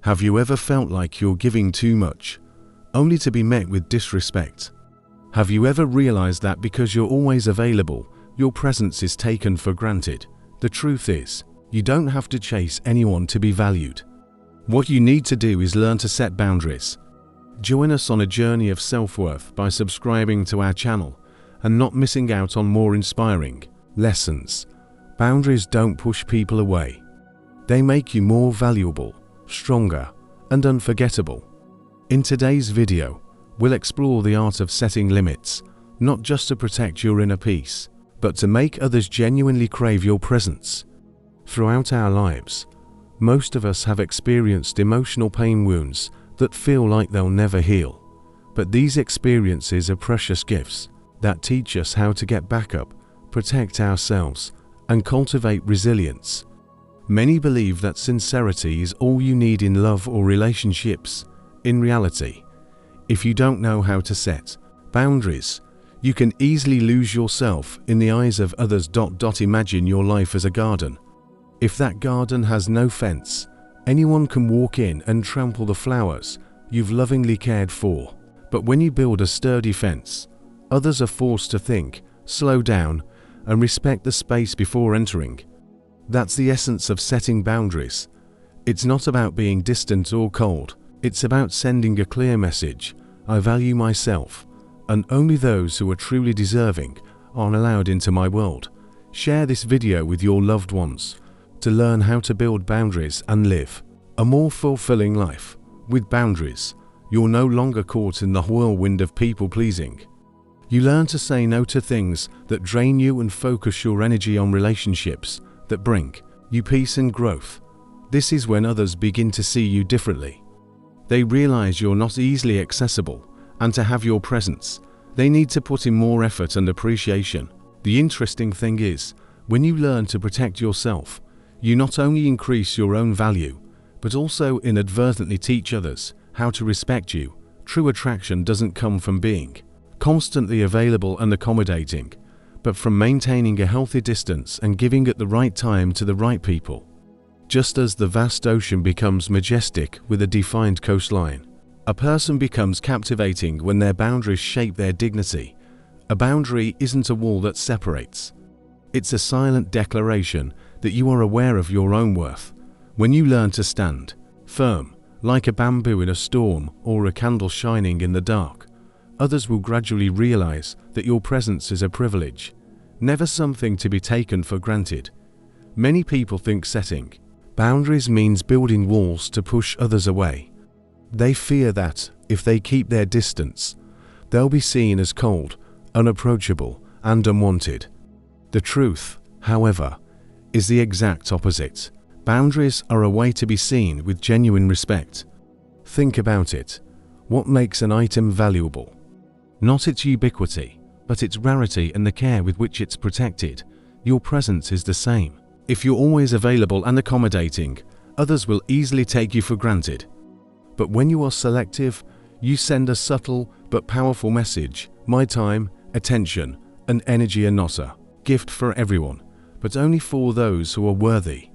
Have you ever felt like you're giving too much, only to be met with disrespect? Have you ever realized that because you're always available, your presence is taken for granted? The truth is, you don't have to chase anyone to be valued. What you need to do is learn to set boundaries. Join us on a journey of self-worth by subscribing to our channel and not missing out on more inspiring lessons. Boundaries don't push people away. They make you more valuable, stronger, and unforgettable. In today's video, we'll explore the art of setting limits, not just to protect your inner peace, but to make others genuinely crave your presence. Throughout our lives, most of us have experienced emotional pain wounds that feel like they'll never heal. But these experiences are precious gifts that teach us how to get back up, protect ourselves, and cultivate resilience. Many believe that sincerity is all you need in love or relationships. In reality, if you don't know how to set boundaries, you can easily lose yourself in the eyes of others. Imagine your life as a garden. If that garden has no fence, anyone can walk in and trample the flowers you've lovingly cared for. But when you build a sturdy fence, others are forced to think, slow down, and respect the space before entering. That's the essence of setting boundaries. It's not about being distant or cold. It's about sending a clear message. I value myself, and only those who are truly deserving are allowed into my world. Share this video with your loved ones to learn how to build boundaries and live a more fulfilling life. With boundaries, you're no longer caught in the whirlwind of people-pleasing. You learn to say no to things that drain you and focus your energy on relationships that bring you peace and growth. This is when others begin to see you differently. They realize you're not easily accessible, and to have your presence, they need to put in more effort and appreciation. The interesting thing is, when you learn to protect yourself, you not only increase your own value, but also inadvertently teach others how to respect you. True attraction doesn't come from being constantly available and accommodating, but from maintaining a healthy distance and giving at the right time to the right people. Just as the vast ocean becomes majestic with a defined coastline, a person becomes captivating when their boundaries shape their dignity. A boundary isn't a wall that separates. It's a silent declaration that you are aware of your own worth. When you learn to stand firm, like a bamboo in a storm or a candle shining in the dark, others will gradually realize that your presence is a privilege, never something to be taken for granted. Many people think setting boundaries means building walls to push others away. They fear that, if they keep their distance, they'll be seen as cold, unapproachable, and unwanted. The truth, however, is the exact opposite. Boundaries are a way to be seen with genuine respect. Think about it. What makes an item valuable? Not its ubiquity, but its rarity and the care with which it's protected. Your presence is the same. If you're always available and accommodating, others will easily take you for granted. But when you are selective, you send a subtle but powerful message. My time, attention, and energy are not a gift for everyone, but only for those who are worthy.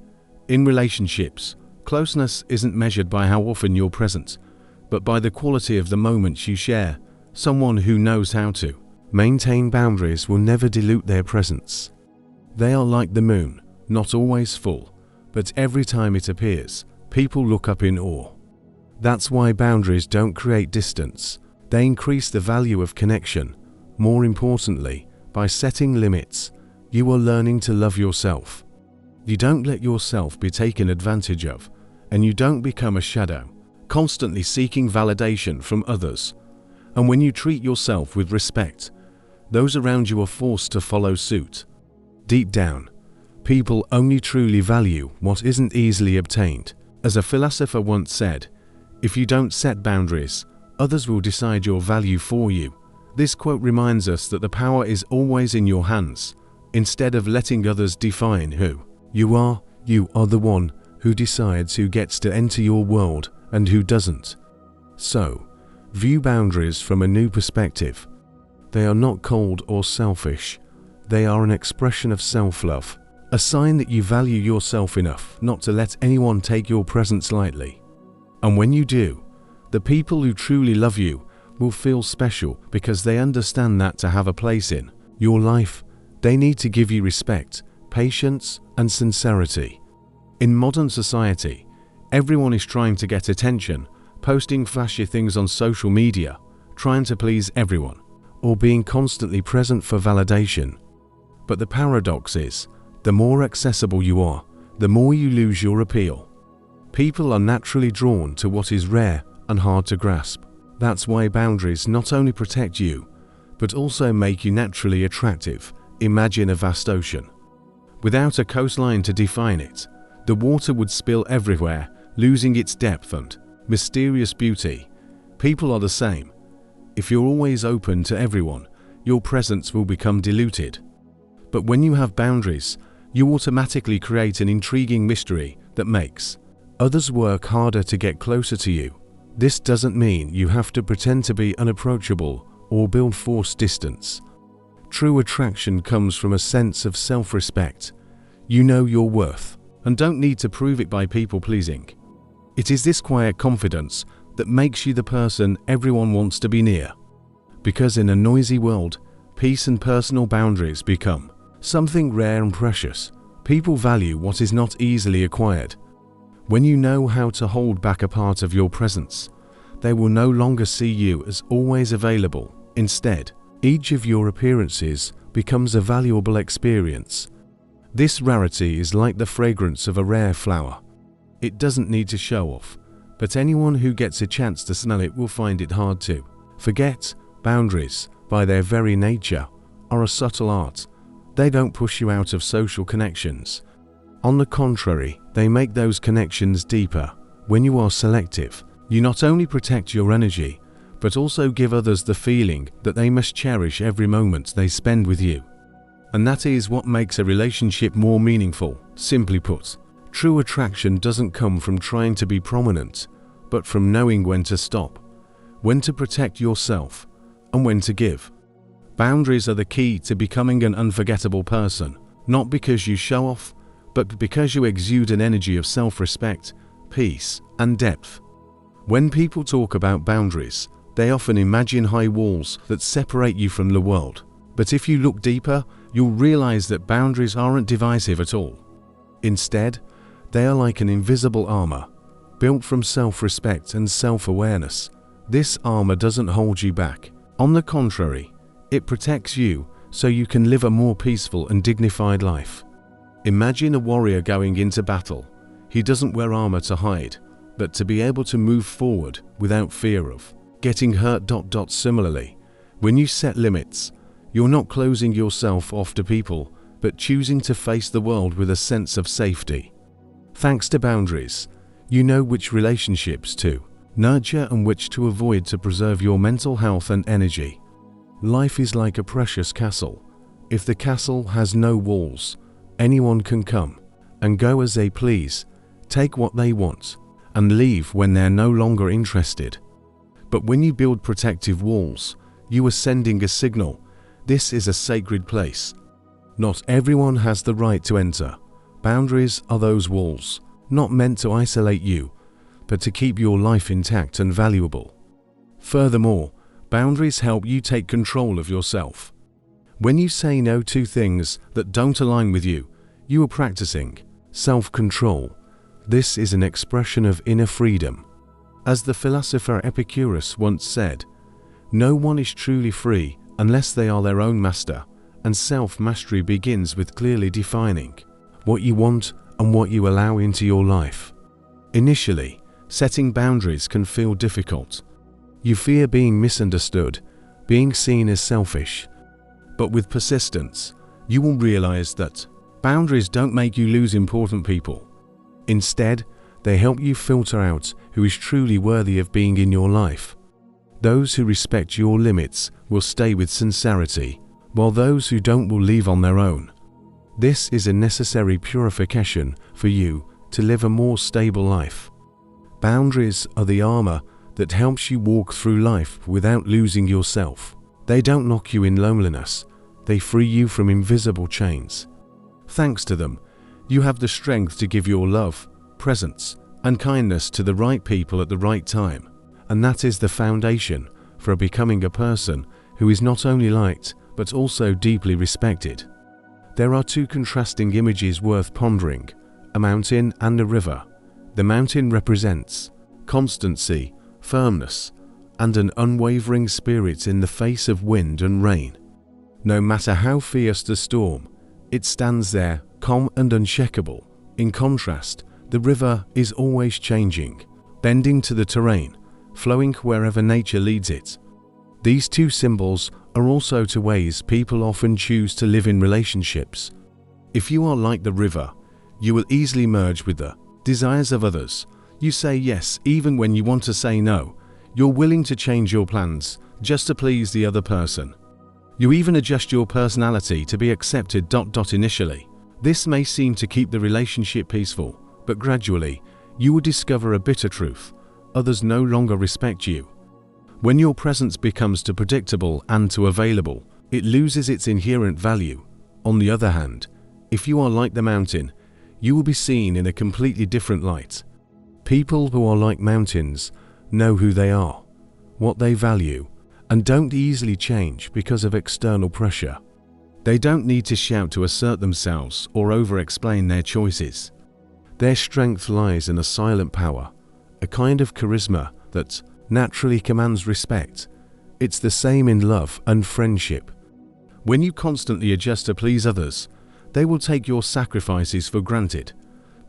In relationships, closeness isn't measured by how often you're present, but by the quality of the moments you share. Someone who knows how to maintain boundaries will never dilute their presence. They are like the moon, not always full, but every time it appears, people look up in awe. That's why boundaries don't create distance. They increase the value of connection. More importantly, by setting limits, you are learning to love yourself. You don't let yourself be taken advantage of, and you don't become a shadow, constantly seeking validation from others. And when you treat yourself with respect, those around you are forced to follow suit. Deep down, people only truly value what isn't easily obtained. As a philosopher once said, if you don't set boundaries, others will decide your value for you. This quote reminds us that the power is always in your hands. Instead of letting others define who you are the one who decides who gets to enter your world and who doesn't. So, view boundaries from a new perspective. They are not cold or selfish. They are an expression of self-love, a sign that you value yourself enough not to let anyone take your presence lightly. And when you do, the people who truly love you will feel special because they understand that to have a place in your life, they need to give you respect, patience, and sincerity. In modern society, everyone is trying to get attention, posting flashy things on social media, trying to please everyone, or being constantly present for validation. But the paradox is, the more accessible you are, the more you lose your appeal. People are naturally drawn to what is rare and hard to grasp. That's why boundaries not only protect you, but also make you naturally attractive. Imagine a vast ocean. Without a coastline to define it, the water would spill everywhere, losing its depth and mysterious beauty. People are the same. If you're always open to everyone, your presence will become diluted. But when you have boundaries, you automatically create an intriguing mystery that makes others work harder to get closer to you. This doesn't mean you have to pretend to be unapproachable or build forced distance. True attraction comes from a sense of self-respect. You know your worth and don't need to prove it by people-pleasing. It is this quiet confidence that makes you the person everyone wants to be near. Because in a noisy world, peace and personal boundaries become something rare and precious. People value what is not easily acquired. When you know how to hold back a part of your presence, they will no longer see you as always available. Instead, each of your appearances becomes a valuable experience. This rarity is like the fragrance of a rare flower. It doesn't need to show off, but anyone who gets a chance to smell it will find it hard to forget. Boundaries, by their very nature, are a subtle art. They don't push you out of social connections. On the contrary, they make those connections deeper. When you are selective, you not only protect your energy, but also give others the feeling that they must cherish every moment they spend with you. And that is what makes a relationship more meaningful. Simply put, true attraction doesn't come from trying to be prominent, but from knowing when to stop, when to protect yourself, and when to give. Boundaries are the key to becoming an unforgettable person, not because you show off, but because you exude an energy of self-respect, peace, and depth. When people talk about boundaries, they often imagine high walls that separate you from the world. But if you look deeper, you'll realize that boundaries aren't divisive at all. Instead, they are like an invisible armor, built from self-respect and self-awareness. This armor doesn't hold you back. On the contrary, it protects you so you can live a more peaceful and dignified life. Imagine a warrior going into battle. He doesn't wear armor to hide, but to be able to move forward without fear of getting hurt. Similarly, when you set limits, you're not closing yourself off to people, but choosing to face the world with a sense of safety. Thanks to boundaries, you know which relationships to nurture and which to avoid to preserve your mental health and energy. Life is like a precious castle. If the castle has no walls, anyone can come and go as they please, take what they want, and leave when they're no longer interested. But when you build protective walls, you are sending a signal. This is a sacred place. Not everyone has the right to enter. Boundaries are those walls, not meant to isolate you, but to keep your life intact and valuable. Furthermore, boundaries help you take control of yourself. When you say no to things that don't align with you, you are practicing self-control. This is an expression of inner freedom. As the philosopher Epicurus once said, no one is truly free unless they are their own master, and self-mastery begins with clearly defining what you want and what you allow into your life. Initially, setting boundaries can feel difficult. You fear being misunderstood, being seen as selfish. But with persistence, you will realize that boundaries don't make you lose important people. Instead, they help you filter out who is truly worthy of being in your life. Those who respect your limits will stay with sincerity, while those who don't will leave on their own. This is a necessary purification for you to live a more stable life. Boundaries are the armor that helps you walk through life without losing yourself. They don't lock you in loneliness, they free you from invisible chains. Thanks to them, you have the strength to give your love, presence, and kindness to the right people at the right time. And that is the foundation for becoming a person who is not only liked but also deeply respected. There are two contrasting images worth pondering: a mountain and a river. The mountain represents constancy, firmness, and an unwavering spirit in the face of wind and rain. No matter how fierce the storm, it stands there, calm and unshakable. In contrast, the river is always changing, bending to the terrain, flowing wherever nature leads it. These two symbols are also two ways people often choose to live in relationships. If you are like the river, you will easily merge with the desires of others. You say yes even when you want to say no. You're willing to change your plans just to please the other person. You even adjust your personality to be accepted. Initially, this may seem to keep the relationship peaceful, but gradually, you will discover a bitter truth: others no longer respect you. When your presence becomes too predictable and too available, it loses its inherent value. On the other hand, if you are like the mountain, you will be seen in a completely different light. People who are like mountains know who they are, what they value, and don't easily change because of external pressure. They don't need to shout to assert themselves or over-explain their choices. Their strength lies in a silent power, a kind of charisma that naturally commands respect. It's the same in love and friendship. When you constantly adjust to please others, they will take your sacrifices for granted.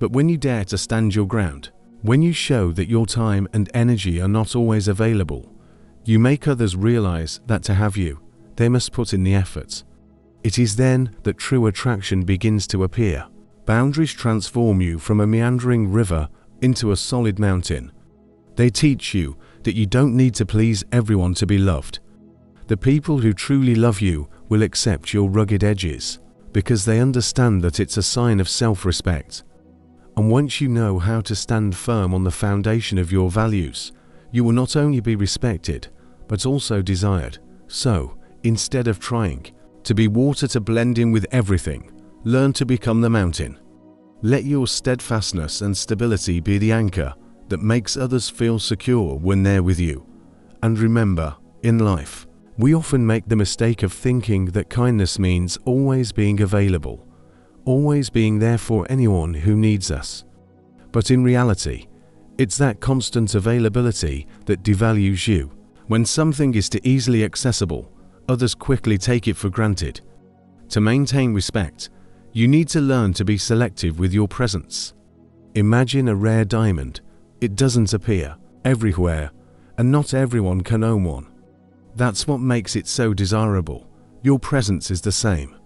But when you dare to stand your ground, when you show that your time and energy are not always available, you make others realize that to have you, they must put in the effort. It is then that true attraction begins to appear. Boundaries transform you from a meandering river into a solid mountain. They teach you that you don't need to please everyone to be loved. The people who truly love you will accept your rugged edges, because they understand that it's a sign of self-respect. And once you know how to stand firm on the foundation of your values, you will not only be respected, but also desired. So, instead of trying to be water to blend in with everything, learn to become the mountain. Let your steadfastness and stability be the anchor that makes others feel secure when they're with you. And remember, in life, we often make the mistake of thinking that kindness means always being available, always being there for anyone who needs us. But in reality, it's that constant availability that devalues you. When something is too easily accessible, others quickly take it for granted. To maintain respect, you need to learn to be selective with your presence. Imagine a rare diamond. It doesn't appear everywhere, and not everyone can own one. That's what makes it so desirable. Your presence is the same.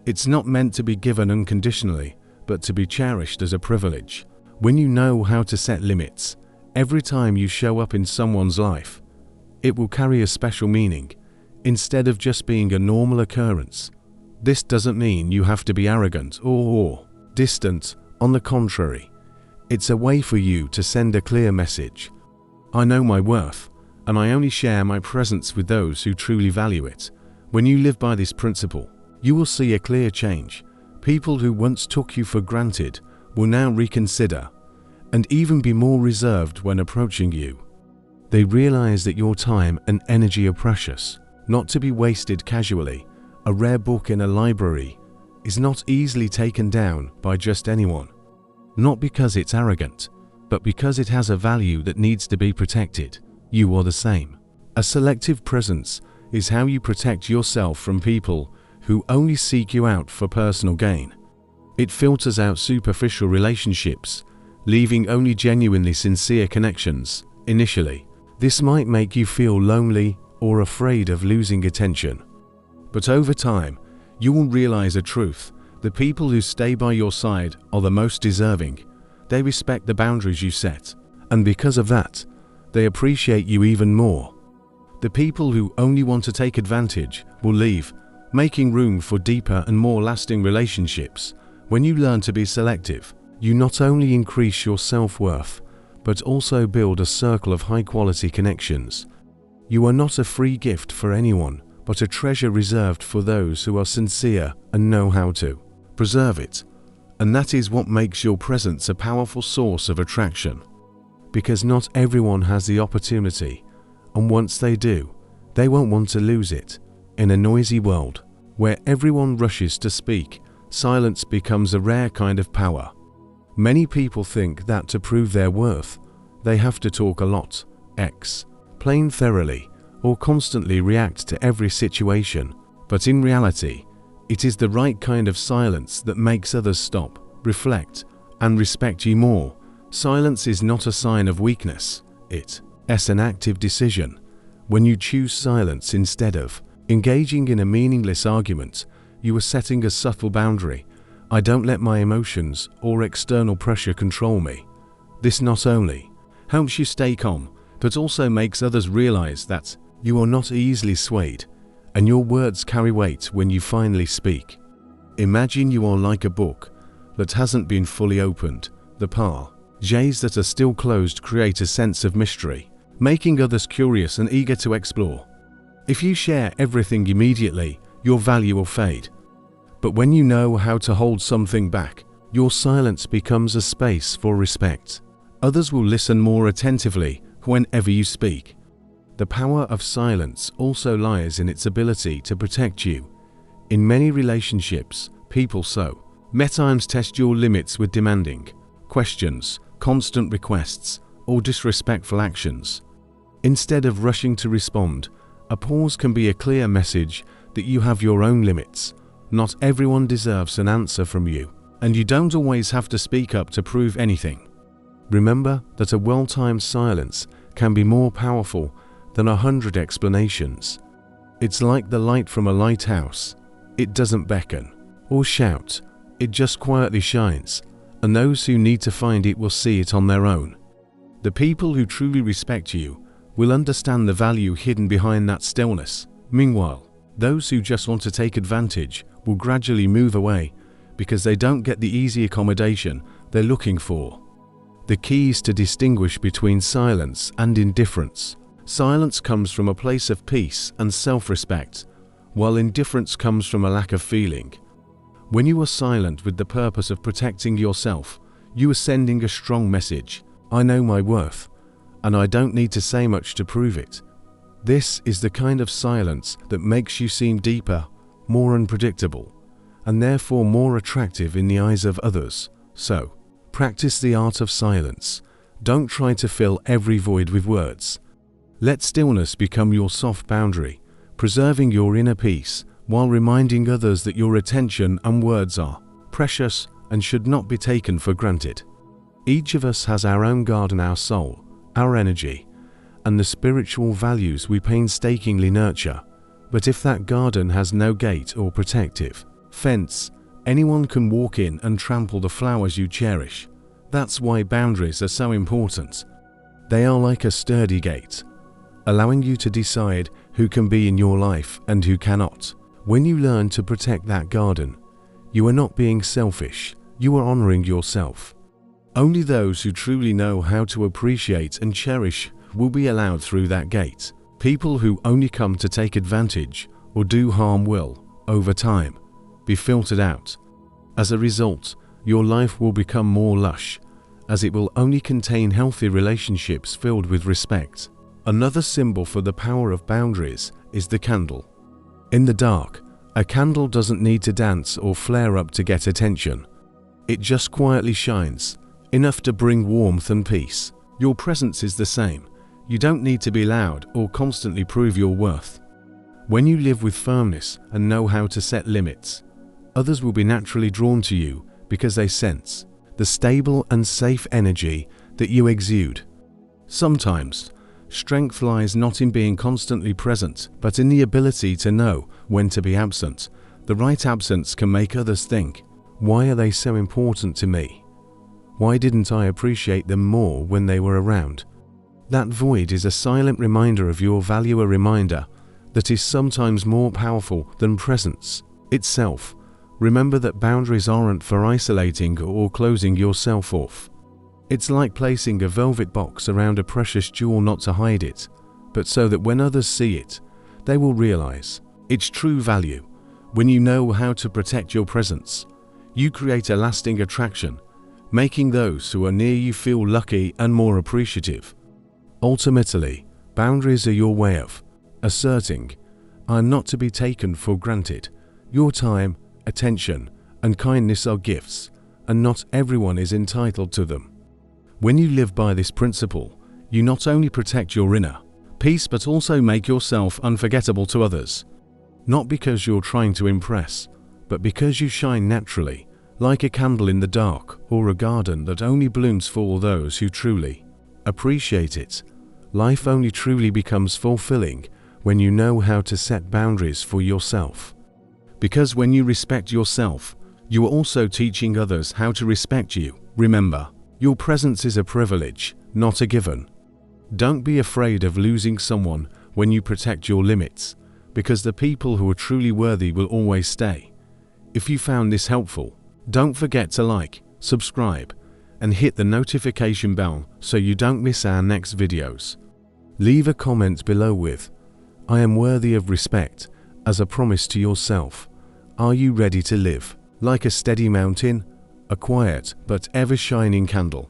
It's not meant to be given unconditionally, but to be cherished as a privilege. When you know how to set limits, every time you show up in someone's life, it will carry a special meaning, instead of just being a normal occurrence. This doesn't mean you have to be arrogant or distant. On the contrary, it's a way for you to send a clear message. I know my worth, and I only share my presence with those who truly value it. When you live by this principle, you will see a clear change. People who once took you for granted will now reconsider, and even be more reserved when approaching you. They realize that your time and energy are precious, not to be wasted casually. A rare book in a library is not easily taken down by just anyone. Not because it's arrogant, but because it has a value that needs to be protected. You are the same. A selective presence is how you protect yourself from people who only seek you out for personal gain. It filters out superficial relationships, leaving only genuinely sincere connections. Initially, this might make you feel lonely or afraid of losing attention. But over time, you will realize a truth. The people who stay by your side are the most deserving. They respect the boundaries you set, and because of that, they appreciate you even more. The people who only want to take advantage will leave, making room for deeper and more lasting relationships. When you learn to be selective, you not only increase your self-worth, but also build a circle of high-quality connections. You are not a free gift for anyone, but a treasure reserved for those who are sincere and know how to preserve it. And that is what makes your presence a powerful source of attraction. Because not everyone has the opportunity, and once they do, they won't want to lose it. In a noisy world, where everyone rushes to speak, silence becomes a rare kind of power. Many people think that to prove their worth, they have to talk a lot, explain thoroughly, or constantly react to every situation. But in reality, it is the right kind of silence that makes others stop, reflect, and respect you more. Silence is not a sign of weakness, it's an active decision. When you choose silence instead of engaging in a meaningless argument, you are setting a subtle boundary. I don't let my emotions or external pressure control me. This not only helps you stay calm, but also makes others realize that you are not easily swayed, and your words carry weight when you finally speak. Imagine you are like a book that hasn't been fully opened. The pages that are still closed create a sense of mystery, making others curious and eager to explore. If you share everything immediately, your value will fade. But when you know how to hold something back, your silence becomes a space for respect. Others will listen more attentively whenever you speak. The power of silence also lies in its ability to protect you. In many relationships, people many times test your limits with demanding questions, constant requests, or disrespectful actions. Instead of rushing to respond, a pause can be a clear message that you have your own limits. Not everyone deserves an answer from you, and you don't always have to speak up to prove anything. Remember that a well-timed silence can be more powerful than 100 explanations. It's like the light from a lighthouse. It doesn't beckon or shout, it just quietly shines, and those who need to find it will see it on their own. The people who truly respect you will understand the value hidden behind that stillness. Meanwhile, those who just want to take advantage will gradually move away because they don't get the easy accommodation they're looking for. The key is to distinguish between silence and indifference. Silence comes from a place of peace and self-respect, while indifference comes from a lack of feeling. When you are silent with the purpose of protecting yourself, you are sending a strong message. I know my worth, and I don't need to say much to prove it. This is the kind of silence that makes you seem deeper, more unpredictable, and therefore more attractive in the eyes of others. So, practice the art of silence. Don't try to fill every void with words. Let stillness become your soft boundary, preserving your inner peace while reminding others that your attention and words are precious and should not be taken for granted. Each of us has our own garden, our soul, our energy, and the spiritual values we painstakingly nurture. But if that garden has no gate or protective fence, anyone can walk in and trample the flowers you cherish. That's why boundaries are so important. They are like a sturdy gate, allowing you to decide who can be in your life and who cannot. When you learn to protect that garden, you are not being selfish, you are honoring yourself. Only those who truly know how to appreciate and cherish will be allowed through that gate. People who only come to take advantage or do harm will, over time, be filtered out. As a result, your life will become more lush, as it will only contain healthy relationships filled with respect. Another symbol for the power of boundaries is the candle. In the dark, a candle doesn't need to dance or flare up to get attention. It just quietly shines, enough to bring warmth and peace. Your presence is the same. You don't need to be loud or constantly prove your worth. When you live with firmness and know how to set limits, others will be naturally drawn to you because they sense the stable and safe energy that you exude. Sometimes, strength lies not in being constantly present, but in the ability to know when to be absent. The right absence can make others think, why are they so important to me? Why didn't I appreciate them more when they were around? That void is a silent reminder of your value, a reminder that is sometimes more powerful than presence itself. Remember that boundaries aren't for isolating or closing yourself off. It's like placing a velvet box around a precious jewel, not to hide it, but so that when others see it, they will realize its true value. When you know how to protect your presence, You create a lasting attraction, making those who are near you feel lucky and more appreciative. Ultimately, boundaries are your way of asserting, "I am not to be taken for granted. Your time, attention, and kindness are gifts, and not everyone is entitled to them." When you live by this principle, you not only protect your inner peace but also make yourself unforgettable to others. Not because you're trying to impress, but because you shine naturally, like a candle in the dark or a garden that only blooms for those who truly appreciate it. Life only truly becomes fulfilling when you know how to set boundaries for yourself. Because when you respect yourself, you are also teaching others how to respect you. Remember, your presence is a privilege, not a given. Don't be afraid of losing someone when you protect your limits, because the people who are truly worthy will always stay. If you found this helpful, don't forget to like, subscribe, and hit the notification bell so you don't miss our next videos. Leave a comment below with, "I am worthy of respect," as a promise to yourself. Are you ready to live like a steady mountain, a quiet but ever-shining candle?